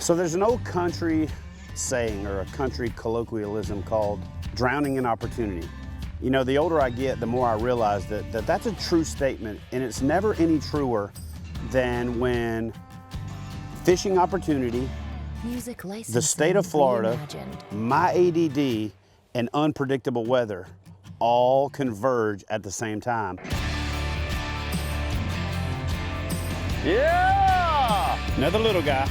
So there's an old country saying or a country colloquialism called drowning in opportunity. You know, the older I get, the more I realize that that's a true statement, and it's never any truer than when fishing opportunity, the state of Florida, my ADD, and unpredictable weather all converge at the same time. Yeah! Another little guy.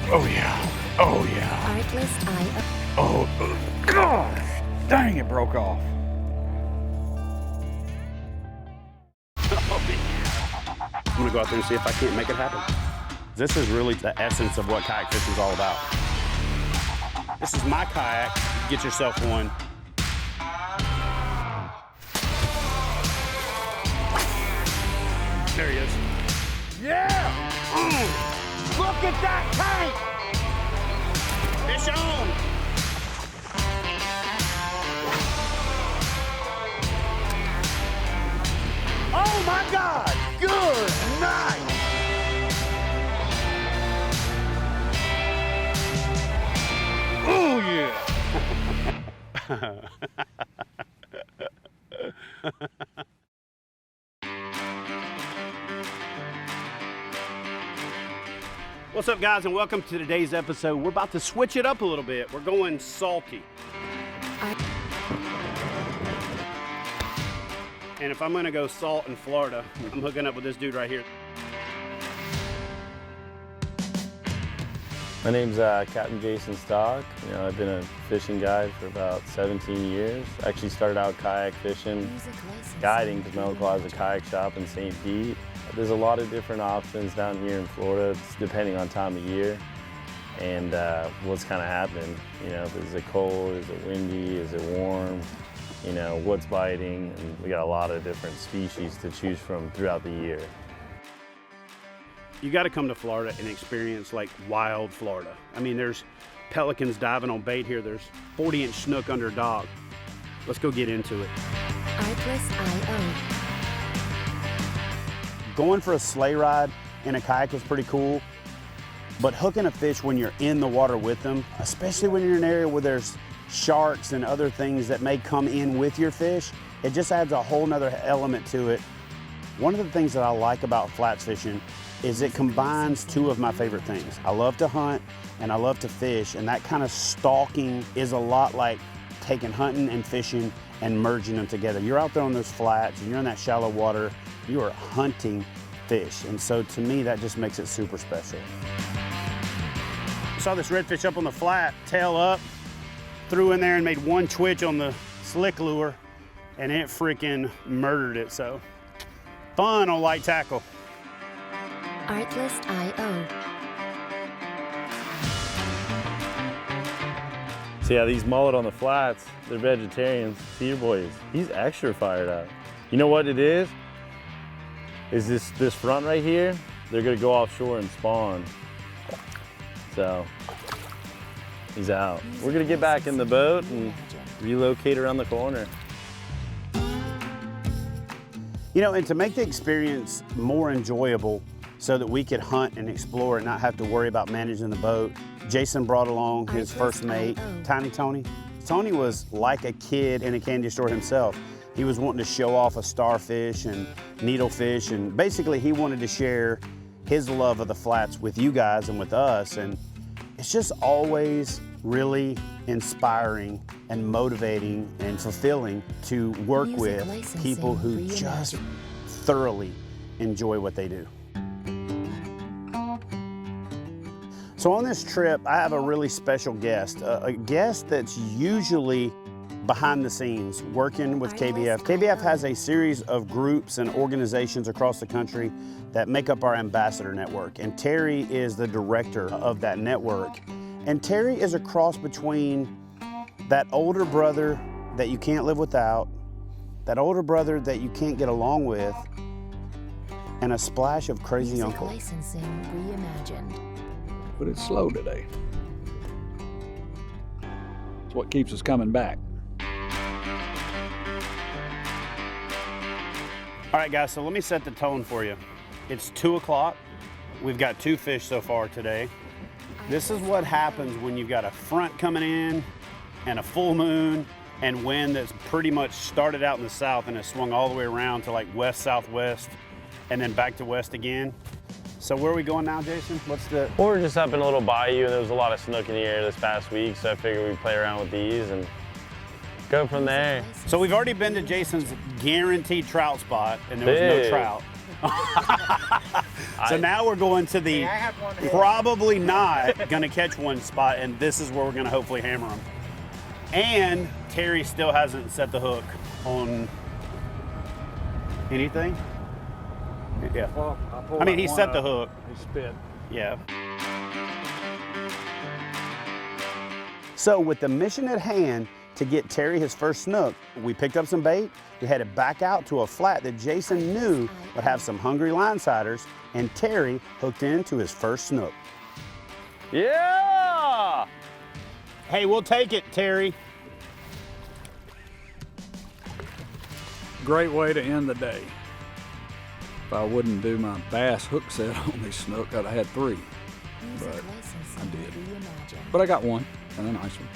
Oh yeah, oh yeah. Artlist.io. Oh, gosh, dang, it broke off. I'm gonna go out there and see if I can't make it happen. This is really the essence of what kayak fishing is all about. This is my kayak. Get yourself one. There he is. Yeah! Look at that tank! Fish on! Oh my God! Good night! Oh yeah! What's up, guys, and welcome to today's episode. We're about to switch it up a little bit. We're going salty. And if I'm gonna go salt in Florida, I'm hooking up with this dude right here. My name's Captain Jason Stock. You know, I've been a fishing guide for about 17 years. Actually started out kayak fishing, guiding because my uncle has a kayak shop in St. Pete. There's a lot of different options down here in Florida, it's depending on time of year and what's kind of happening. You know, is it cold, is it windy, is it warm? You know, what's biting, and we got a lot of different species to choose from throughout the year. You gotta come to Florida and experience like wild Florida. I mean, there's pelicans diving on bait here. There's 40-inch snook under a dock. Let's go get into it. Artlist.io. Going for a sleigh ride in a kayak is pretty cool, but hooking a fish when you're in the water with them, especially when you're in an area where there's sharks and other things that may come in with your fish, it just adds a whole nother element to it. One of the things that I like about flats fishing is it combines two of my favorite things. I love to hunt and I love to fish, and that kind of stalking is a lot like taking hunting and fishing and merging them together. You're out there on those flats and you're in that shallow water, you are hunting fish. And so to me, that just makes it super special. I saw this redfish up on the flat, tail up, threw in there and made one twitch on the slick lure, and it freaking murdered it. So fun on light tackle. Artlist.io. So yeah, these mullet on the flats, they're vegetarians. See your boys, he's extra fired up. You know what it is this front right here, they're gonna go offshore and spawn. So he's out. We're gonna get back in the boat and relocate around the corner. You know, and to make the experience more enjoyable so that we could hunt and explore and not have to worry about managing the boat, Jason brought along his first mate, Tiny Tony. Tony was like a kid in a candy store himself. He was wanting to show off a starfish and needlefish, and basically he wanted to share his love of the flats with you guys and with us. And it's just always really inspiring and motivating and fulfilling to work with people who just thoroughly enjoy what they do. So on this trip, I have a really special guest, a guest that's usually behind the scenes working with KBF. KBF has a series of groups and organizations across the country that make up our ambassador network, and Terry is the director of that network. And Terry is a cross between that older brother that you can't live without, that older brother that you can't get along with, and a splash of crazy uncle. Licensing reimagined. But it's slow today. It's what keeps us coming back. All right, guys, so let me set the tone for you. It's 2 o'clock. We've got 2 fish so far today. This is what happens when you've got a front coming in and a full moon and wind that's pretty much started out in the south and has swung all the way around to like west-southwest and then back to west again. So where are we going now, Jason? What's the... Well, we're just up in a little bayou, and there was a lot of snook in the air this past week, so I figured we'd play around with these and go from there. So we've already been to Jason's guaranteed trout spot, and there was no trout. So now we're going to the probably not gonna catch one spot, and this is where we're gonna hopefully hammer them. And Terry still hasn't set the hook on anything. Yeah. Well, I mean, he set the hook. He spit. Yeah. So with the mission at hand to get Terry his first snook, we picked up some bait. We headed back out to a flat that Jason knew would have some hungry linesiders, and Terry hooked into his first snook. Yeah! Hey, we'll take it, Terry. Great way to end the day. If I wouldn't do my bass hook set on these snook, I'd have had 3. But I did. But I got one, and a nice one.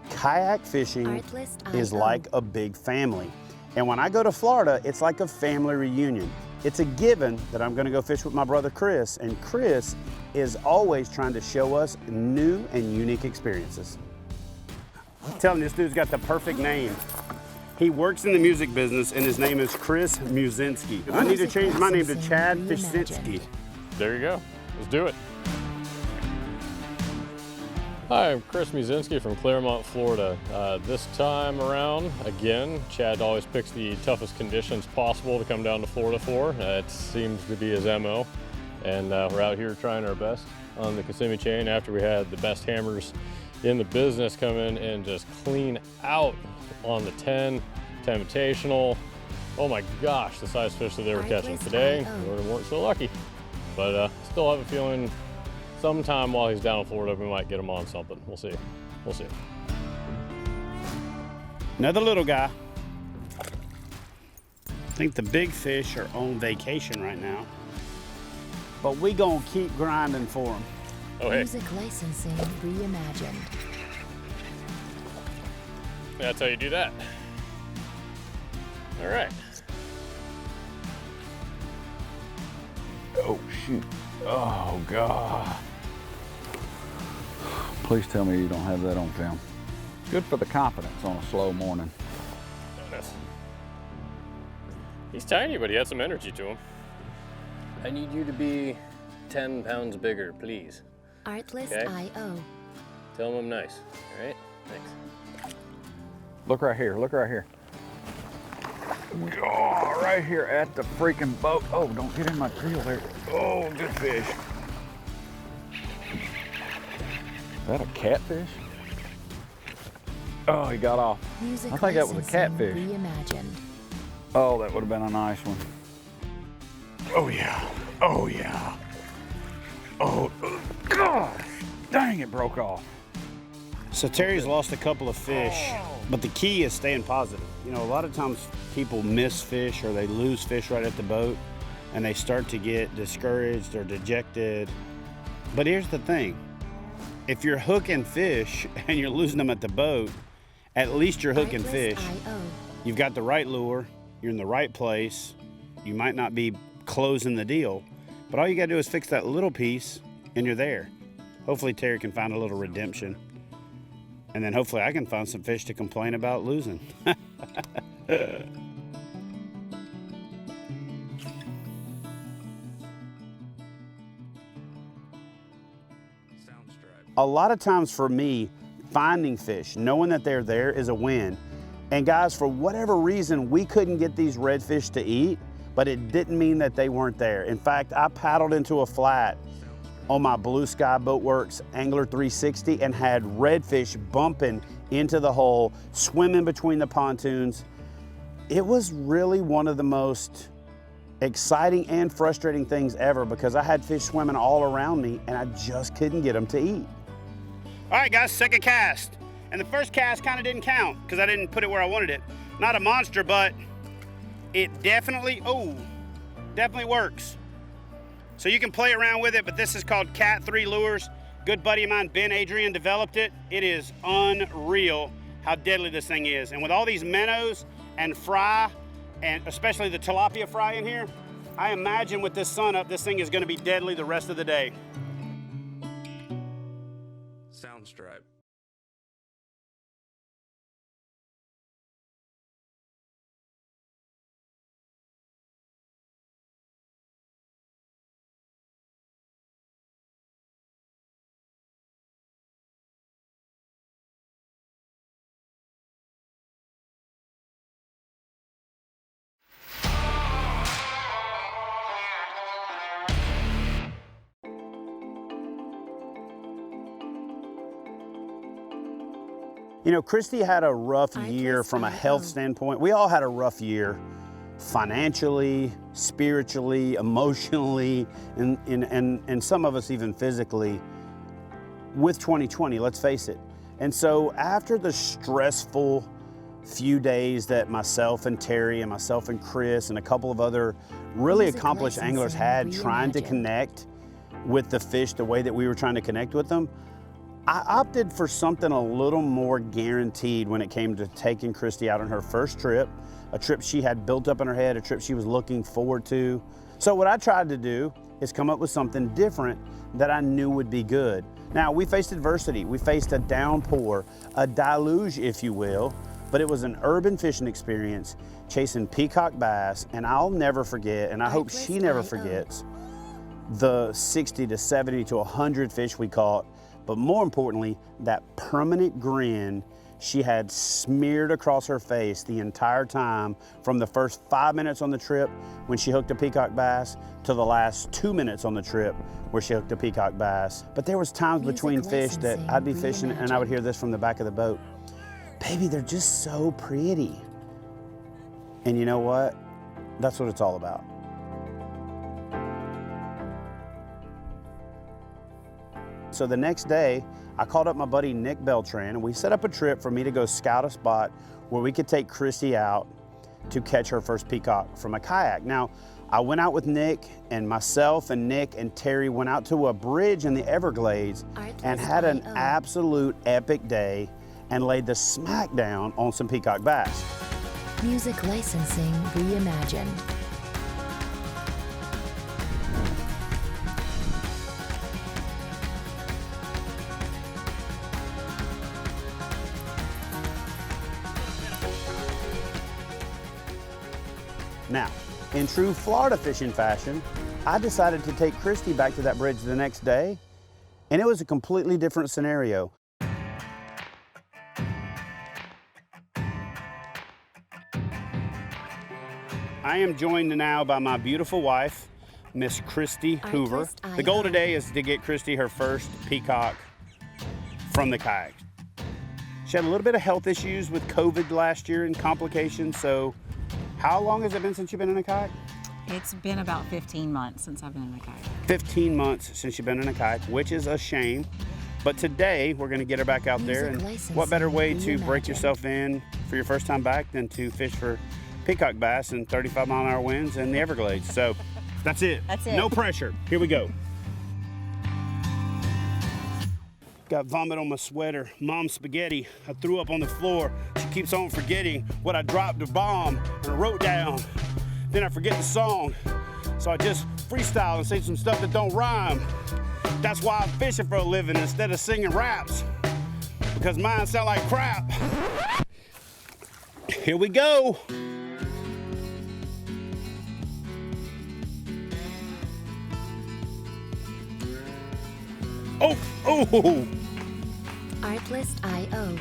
Kayak fishing Artlist is IO. like a big family. And when I go to Florida, it's like a family reunion. It's a given that I'm gonna go fish with my brother Chris, and Chris is always trying to show us new and unique experiences. I'm telling you, this dude's got the perfect name. He works in the music business, and his name is Chris Musinski. I need to change my name to Chad Fischinski. There you go. Let's do it. Hi, I'm Chris Musinski from Claremont, Florida. This time around, again, Chad always picks the toughest conditions possible to come down to Florida for. It seems to be his MO. And we're out here trying our best on the Kissimmee chain after we had the best hammers in the business come in and just clean out on the 10 Invitational. Oh my gosh, the size fish that they were catching today. We weren't so lucky. But still have a feeling sometime while he's down in Florida, we might get him on something. We'll see. We'll see. Another little guy. I think the big fish are on vacation right now, but we gonna keep grinding for them. Oh, hey. Music licensing reimagined. That's how you do that. All right. Oh, shoot. Oh, God. Please tell me you don't have that on film. Good for the confidence on a slow morning. Goodness. He's tiny, but he has some energy to him. I need you to be 10 pounds bigger, please. Artlist Okay. IO. Tell him I'm nice. All right? Thanks. Look right here, look right here. Oh, right here at the freaking boat. Oh, don't get in my reel there. Oh, good fish. Is that a catfish? Oh, he got off. Music I think that was a licensing catfish. reimagined. Oh, that would have been a nice one. Oh, yeah. Oh, yeah. Oh, gosh. Dang, it broke off. So Terry's lost a couple of fish, but the key is staying positive. You know, a lot of times people miss fish or they lose fish right at the boat and they start to get discouraged or dejected. But here's the thing. If you're hooking fish and you're losing them at the boat, at least you're hooking fish. You've got the right lure, you're in the right place. You might not be closing the deal, but all you gotta do is fix that little piece and you're there. Hopefully Terry can find a little redemption. And then hopefully I can find some fish to complain about losing. A lot of times for me, finding fish, knowing that they're there is a win. And guys, for whatever reason, we couldn't get these redfish to eat, but it didn't mean that they weren't there. In fact, I paddled into a flat on my Blue Sky Boatworks Angler 360 and had redfish bumping into the hole, swimming between the pontoons. It was really one of the most exciting and frustrating things ever because I had fish swimming all around me and I just couldn't get them to eat. All right, guys, second cast. And the first cast kind of didn't count because I didn't put it where I wanted it. Not a monster, but it definitely works. So you can play around with it, but this is called Cat 3 Lures. Good buddy of mine, Ben Adrian, developed it. It is unreal how deadly this thing is. And with all these minnows and fry, and especially the tilapia fry in here, I imagine with this sun up, this thing is gonna be deadly the rest of the day. Soundstripe. You know, Christy had a rough year from a health standpoint. We all had a rough year financially, spiritually, emotionally, and some of us even physically with 2020, let's face it. And so after the stressful few days that myself and Terry and myself and Chris and a couple of other really accomplished anglers had trying to connect with the fish the way that we were trying to connect with them, I opted for something a little more guaranteed when it came to taking Christy out on her first trip, a trip she had built up in her head, a trip she was looking forward to. So what I tried to do is come up with something different that I knew would be good. Now, we faced adversity. We faced a downpour, a deluge, if you will, but it was an urban fishing experience chasing peacock bass, and I'll never forget, and I hope she never forgets, the 60 to 70 to 100 fish we caught, but more importantly, that permanent grin she had smeared across her face the entire time from the first 5 minutes on the trip when she hooked a peacock bass to the last 2 minutes on the trip where she hooked a peacock bass. But there was times between fish that I'd be fishing and I would hear this from the back of the boat. Baby, they're just so pretty. And you know what? That's what it's all about. So the next day, I called up my buddy Nick Beltran and we set up a trip for me to go scout a spot where we could take Christy out to catch her first peacock from a kayak. Now, I went out with Nick, and myself and Nick and Terry went out to a bridge in the Everglades and had an absolute epic day and laid the smack down on some peacock bass. Music licensing reimagined. Now, in true Florida fishing fashion, I decided to take Christy back to that bridge the next day, and it was a completely different scenario. I am joined now by my beautiful wife, Miss Christy Hoover. The goal today is to get Christy her first peacock from the kayak. She had a little bit of health issues with COVID last year and complications, so how long has it been since you've been in a kayak? It's been about 15 months since I've been in a kayak. 15 months since you've been in a kayak, which is a shame. But today, we're gonna get her back out there. And what better way to break yourself in for your first time back than to fish for peacock bass and 35-mile-an-hour winds in the Everglades. So that's it. That's it. No pressure. Here we go. Got vomit on my sweater. Mom's spaghetti. I threw up on the floor. She keeps on forgetting what I dropped the bomb and I wrote down. Then I forget the song. So I just freestyle and say some stuff that don't rhyme. That's why I'm fishing for a living instead of singing raps. Because mine sound like crap. Here we go. Oh! Artlist.io.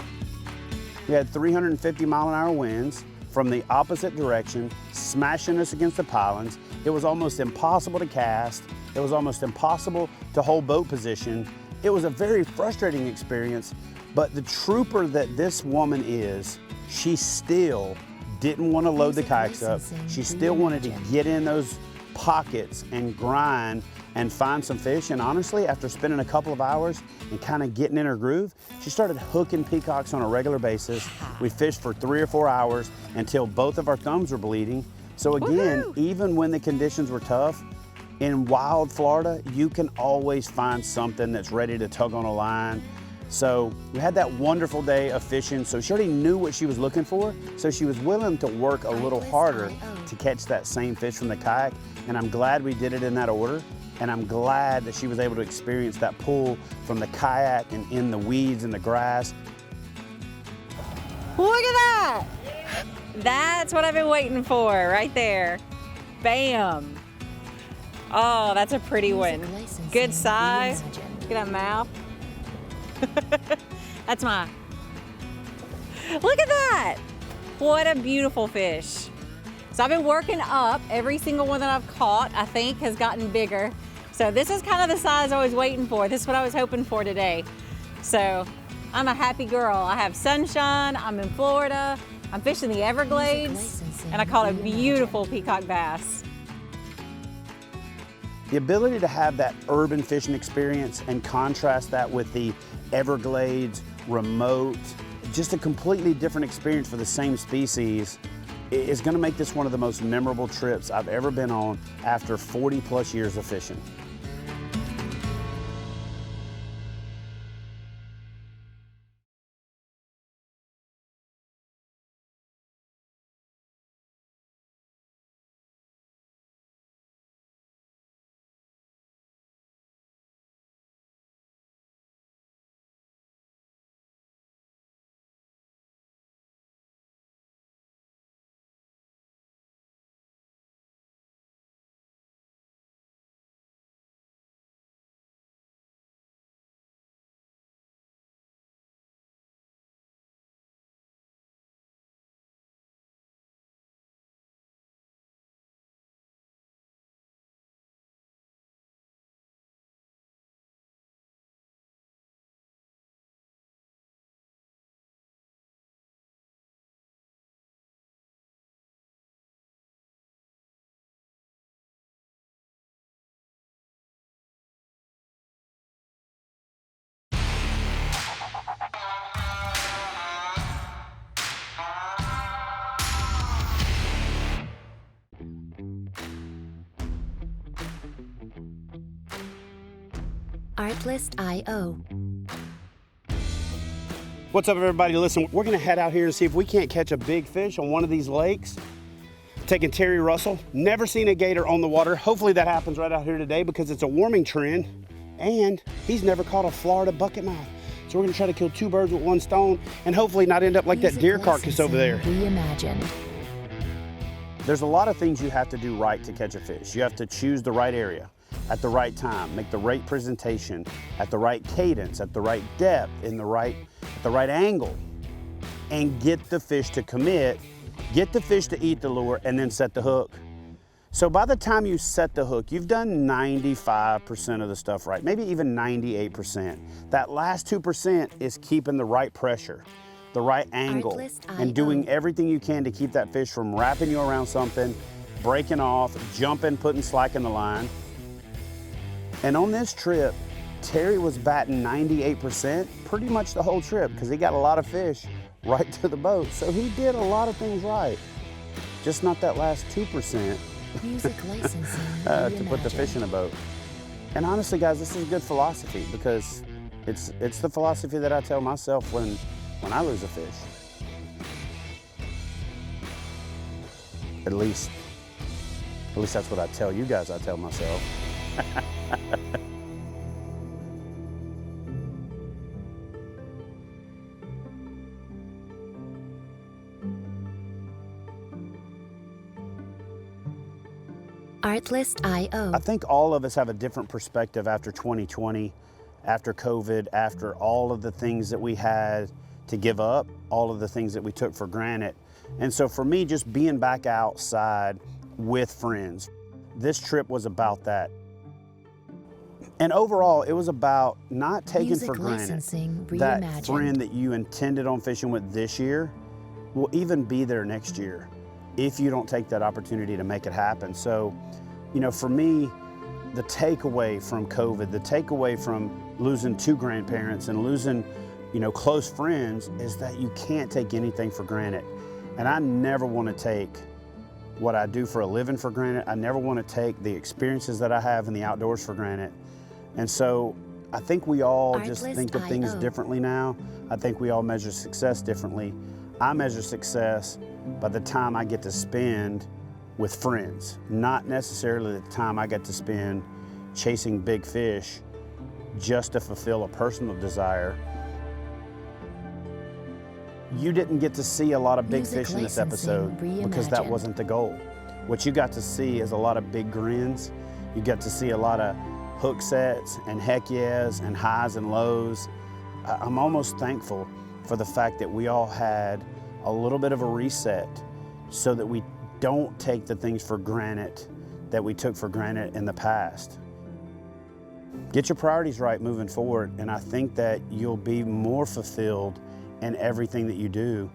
We had 350-mile-an-hour winds from the opposite direction, smashing us against the pilings. It was almost impossible to cast. It was almost impossible to hold boat position. It was a very frustrating experience, but the trooper that this woman is, she still didn't want to load the kayaks up. She still wanted to get in those pockets and grind and find some fish. And honestly, after spending a couple of hours and kind of getting in her groove, she started hooking peacocks on a regular basis. We fished for 3 or 4 hours until both of our thumbs were bleeding. So again, even when the conditions were tough, in wild Florida, you can always find something that's ready to tug on a line. So we had that wonderful day of fishing. So she already knew what she was looking for. So she was willing to work a little harder to catch that same fish from the kayak. And I'm glad we did it in that order. And I'm glad that she was able to experience that pull from the kayak and in the weeds and the grass. Look at that! That's what I've been waiting for right there. Bam! Oh, that's a pretty one. Good size. Look at that mouth. That's mine. Look at that! What a beautiful fish. So I've been working up. Every single one that I've caught, I think, has gotten bigger. So this is kind of the size I was waiting for. This is what I was hoping for today. So I'm a happy girl. I have sunshine, I'm in Florida, I'm fishing the Everglades, and I caught a beautiful peacock bass. The ability to have that urban fishing experience and contrast that with the Everglades, remote, just a completely different experience for the same species is gonna make this one of the most memorable trips I've ever been on after 40 plus years of fishing. Artlist.io. What's up, everybody? Listen, we're gonna head out here and see if we can't catch a big fish on one of these lakes. Taking Terry Russell. Never seen a gator on the water. Hopefully that happens right out here today because it's a warming trend. And he's never caught a Florida bucket mouth. So we're gonna try to kill 2 birds with 1 stone and hopefully not end up like that deer carcass over there. Reimagined. There's a lot of things you have to do right to catch a fish. You have to choose the right area at the right time, make the right presentation, at the right cadence, at the right depth, at the right angle, and get the fish to commit, get the fish to eat the lure, and then set the hook. So by the time you set the hook, you've done 95% of the stuff right, maybe even 98%. That last 2% is keeping the right pressure, the right angle, and doing everything you can to keep that fish from wrapping you around something, breaking off, jumping, putting slack in the line. And on this trip, Terry was batting 98% pretty much the whole trip because he got a lot of fish right to the boat. So he did a lot of things right. Just not that last 2% Music licensing to put the reimagined. fish in a boat. And honestly, guys, this is a good philosophy because it's the philosophy that I tell myself when I lose a fish. At least that's what I tell you guys, I tell myself. Artlist.io. I think all of us have a different perspective after 2020, after COVID, after all of the things that we had to give up, all of the things that we took for granted. And so for me, just being back outside with friends, this trip was about that. And overall, it was about not taking Music for granted licensing that reimagined. friend that you intended on fishing with this year will even be there next year if you don't take that opportunity to make it happen. So, you know, for me, the takeaway from COVID, the takeaway from losing 2 grandparents and losing, you know, close friends is that you can't take anything for granted. And I never want to take what I do for a living for granted. I never want to take the experiences that I have in the outdoors for granted. And so I think we all just think of things Artlist.io. differently now. I think we all measure success differently. I measure success by the time I get to spend with friends, not necessarily the time I get to spend chasing big fish just to fulfill a personal desire. You didn't get to see a lot of big Music fish in this licensing episode because that reimagined. wasn't the goal. What you got to see is a lot of big grins. You got to see a lot of hook sets and heck yeahs and highs and lows. I'm almost thankful for the fact that we all had a little bit of a reset so that we don't take the things for granted that we took for granted in the past. Get your priorities right moving forward, and I think that you'll be more fulfilled in everything that you do.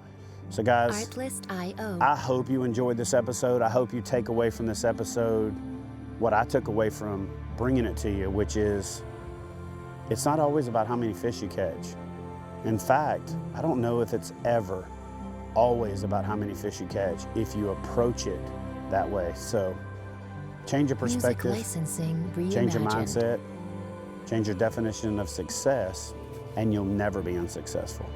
So guys, Artlist.io. I hope you enjoyed this episode. I hope you take away from this episode what I took away from bringing it to you, which is it's not always about how many fish you catch. In fact, I don't know if it's ever always about how many fish you catch if you approach it that way. So change your Music perspective, licensing reimagined. change your mindset, change your definition of success, and you'll never be unsuccessful.